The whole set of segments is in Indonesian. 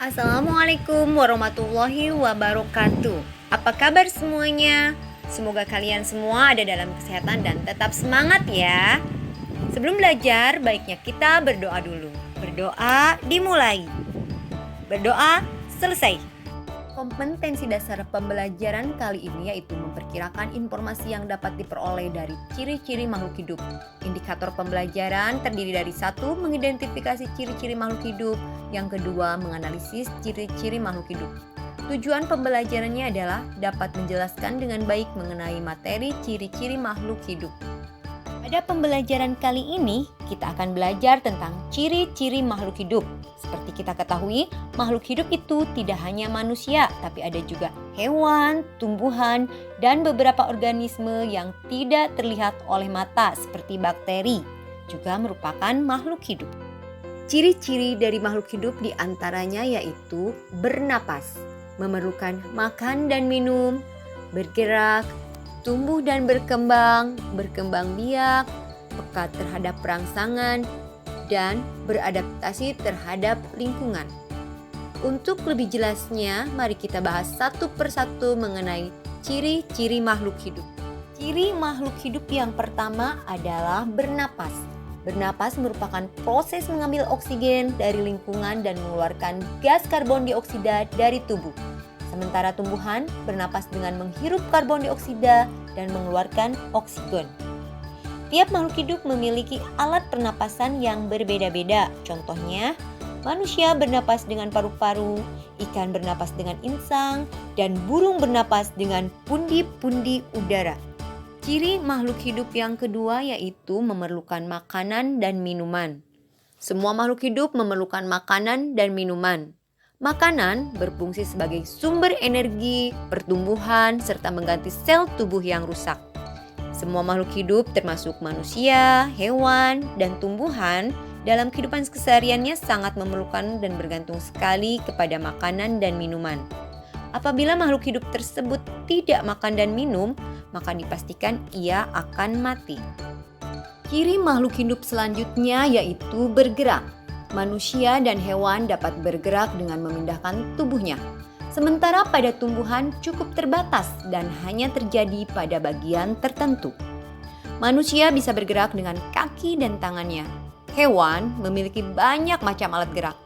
Assalamualaikum warahmatullahi wabarakatuh. Apa kabar semuanya? Semoga kalian semua ada dalam kesehatan dan tetap semangat ya. Sebelum belajar, baiknya kita berdoa dulu. Berdoa dimulai. Berdoa selesai. Kompetensi dasar pembelajaran kali ini yaitu memperkirakan informasi yang dapat diperoleh dari ciri-ciri makhluk hidup. Indikator pembelajaran terdiri dari 1. Mengidentifikasi ciri-ciri makhluk hidup. Yang kedua, menganalisis ciri-ciri makhluk hidup. Tujuan pembelajarannya adalah dapat menjelaskan dengan baik mengenai materi ciri-ciri makhluk hidup. Pada pembelajaran kali ini, kita akan belajar tentang ciri-ciri makhluk hidup. Seperti kita ketahui, makhluk hidup itu tidak hanya manusia, tapi ada juga hewan, tumbuhan, dan beberapa organisme yang tidak terlihat oleh mata seperti bakteri, juga merupakan makhluk hidup. Ciri-ciri dari makhluk hidup diantaranya yaitu bernapas, memerlukan makan dan minum, bergerak, tumbuh dan berkembang biak, peka terhadap rangsangan, dan beradaptasi terhadap lingkungan. Untuk lebih jelasnya, mari kita bahas satu persatu mengenai ciri-ciri makhluk hidup. Ciri makhluk hidup yang pertama adalah bernapas. Bernapas merupakan proses mengambil oksigen dari lingkungan dan mengeluarkan gas karbon dioksida dari tubuh. Sementara tumbuhan bernapas dengan menghirup karbon dioksida dan mengeluarkan oksigen. Tiap makhluk hidup memiliki alat pernapasan yang berbeda-beda. Contohnya, manusia bernapas dengan paru-paru, ikan bernapas dengan insang, dan burung bernapas dengan pundi-pundi udara. Ciri makhluk hidup yang kedua yaitu memerlukan makanan dan minuman. Semua makhluk hidup memerlukan makanan dan minuman. Makanan berfungsi sebagai sumber energi, pertumbuhan, serta mengganti sel tubuh yang rusak. Semua makhluk hidup termasuk manusia, hewan, dan tumbuhan dalam kehidupan kesehariannya sangat memerlukan dan bergantung sekali kepada makanan dan minuman. Apabila makhluk hidup tersebut tidak makan dan minum, maka dipastikan ia akan mati. Ciri makhluk hidup selanjutnya yaitu bergerak. Manusia dan hewan dapat bergerak dengan memindahkan tubuhnya. Sementara pada tumbuhan cukup terbatas dan hanya terjadi pada bagian tertentu. Manusia bisa bergerak dengan kaki dan tangannya. Hewan memiliki banyak macam alat gerak.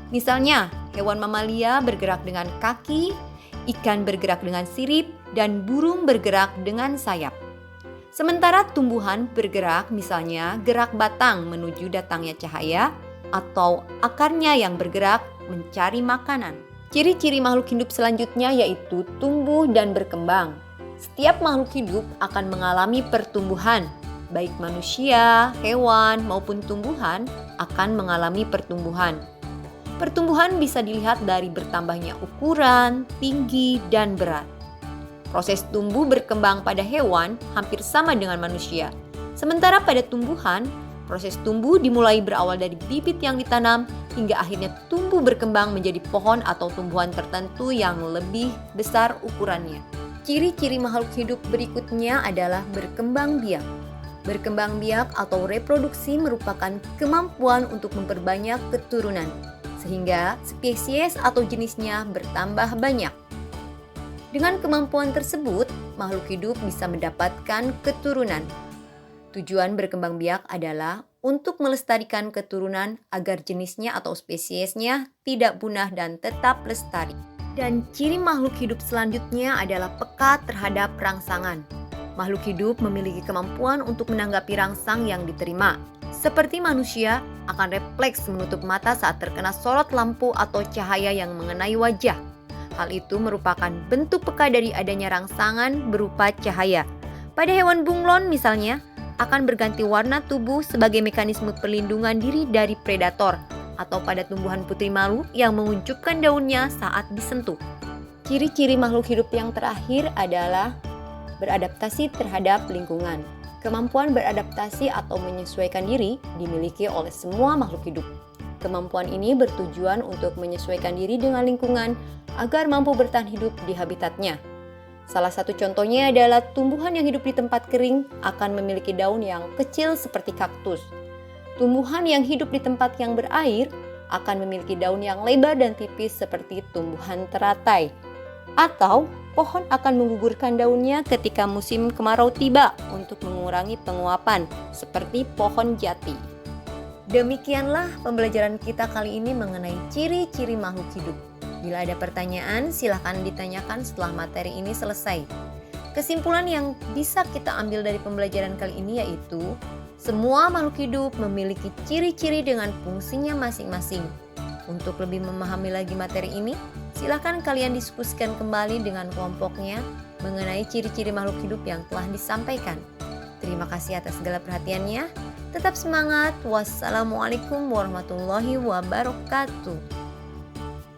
Misalnya, hewan mamalia bergerak dengan kaki, ikan bergerak dengan sirip, dan burung bergerak dengan sayap. Sementara tumbuhan bergerak, misalnya gerak batang menuju datangnya cahaya, atau akarnya yang bergerak mencari makanan. Ciri-ciri makhluk hidup selanjutnya yaitu tumbuh dan berkembang. Setiap makhluk hidup akan mengalami pertumbuhan, baik manusia, hewan, maupun tumbuhan akan mengalami pertumbuhan. Pertumbuhan bisa dilihat dari bertambahnya ukuran, tinggi, dan berat. Proses tumbuh berkembang pada hewan hampir sama dengan manusia. Sementara pada tumbuhan, proses tumbuh dimulai berawal dari bibit yang ditanam hingga akhirnya tumbuh berkembang menjadi pohon atau tumbuhan tertentu yang lebih besar ukurannya. Ciri-ciri makhluk hidup berikutnya adalah berkembang biak. Berkembang biak atau reproduksi merupakan kemampuan untuk memperbanyak keturunan, sehingga spesies atau jenisnya bertambah banyak. Dengan kemampuan tersebut, makhluk hidup bisa mendapatkan keturunan. Tujuan berkembang biak adalah untuk melestarikan keturunan agar jenisnya atau spesiesnya tidak punah dan tetap lestari. Dan ciri makhluk hidup selanjutnya adalah peka terhadap rangsangan. Makhluk hidup memiliki kemampuan untuk menanggapi rangsang yang diterima. Seperti manusia, akan refleks menutup mata saat terkena sorot lampu atau cahaya yang mengenai wajah. Hal itu merupakan bentuk peka dari adanya rangsangan berupa cahaya. Pada hewan bunglon misalnya, akan berganti warna tubuh sebagai mekanisme perlindungan diri dari predator, atau pada tumbuhan putri malu yang mengunculkan daunnya saat disentuh. Ciri-ciri makhluk hidup yang terakhir adalah beradaptasi terhadap lingkungan. Kemampuan beradaptasi atau menyesuaikan diri dimiliki oleh semua makhluk hidup. Kemampuan ini bertujuan untuk menyesuaikan diri dengan lingkungan agar mampu bertahan hidup di habitatnya. Salah satu contohnya adalah tumbuhan yang hidup di tempat kering akan memiliki daun yang kecil seperti kaktus. Tumbuhan yang hidup di tempat yang berair akan memiliki daun yang lebar dan tipis seperti tumbuhan teratai. Atau pohon akan menggugurkan daunnya ketika musim kemarau tiba untuk mengurangi penguapan seperti pohon jati. Demikianlah pembelajaran kita kali ini mengenai ciri-ciri makhluk hidup. Bila ada pertanyaan, silakan ditanyakan setelah materi ini selesai. Kesimpulan yang bisa kita ambil dari pembelajaran kali ini yaitu semua makhluk hidup memiliki ciri-ciri dengan fungsinya masing-masing. Untuk lebih memahami lagi materi ini, silakan kalian diskusikan kembali dengan kelompoknya mengenai ciri-ciri makhluk hidup yang telah disampaikan. Terima kasih atas segala perhatiannya. Tetap semangat. Wassalamualaikum warahmatullahi wabarakatuh.